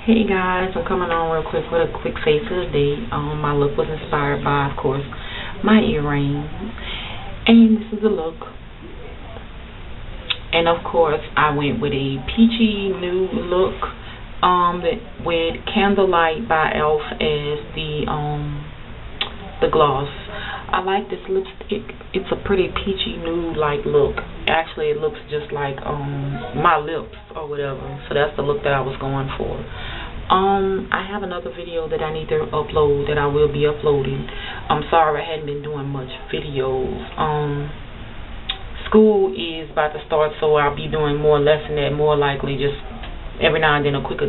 Hey guys, I'm coming on real quick with a quick face of the day. My look was inspired by, of course, my earrings. And this is the look. And of course, I went with a peachy nude look with Candlelight by e.l.f. as the gloss. I like this lipstick. It's a pretty peachy nude like look. Actually, it looks just like my lips or whatever. So that's the look that I was going for. I have another video that I need to upload that I will be uploading. I'm sorry I hadn't been doing much videos. School is about to start, so I'll be doing more or less than that, more likely just every now and then a quick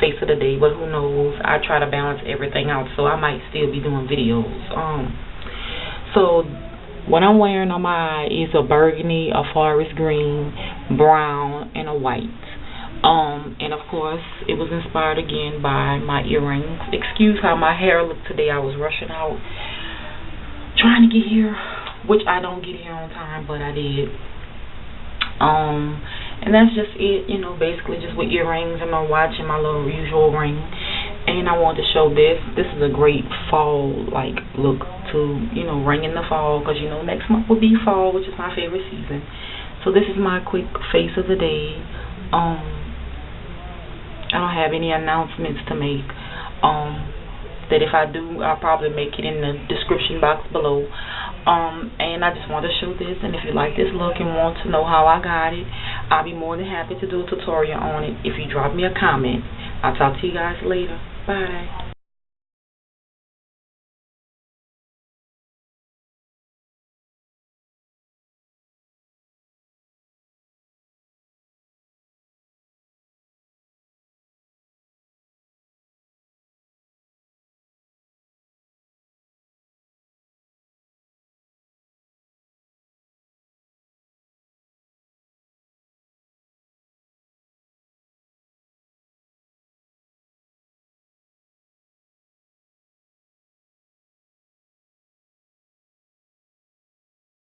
face of the day, but who knows. I try to balance everything out, so I might still be doing videos. So what I'm wearing on my eye is a burgundy, a forest green, brown, and a white. And of course, it was inspired again by my earrings. Excuse how my hair looked today. I was rushing out, trying to get here, which I don't get here on time, but I did. And that's just it, you know, basically just with earrings and my watch and my little usual ring. And I wanted to show this. This is a great fall-like look to, you know, ring in the fall, because, you know, next month will be fall, which is my favorite season. So this is my quick face of the day. I don't have any announcements to make. That if I do, I'll probably make it in the description box below. And I just want to show this, and if you like this look and want to know how I got it, I'll be more than happy to do a tutorial on it if you drop me a comment. I'll talk to you guys later. Bye.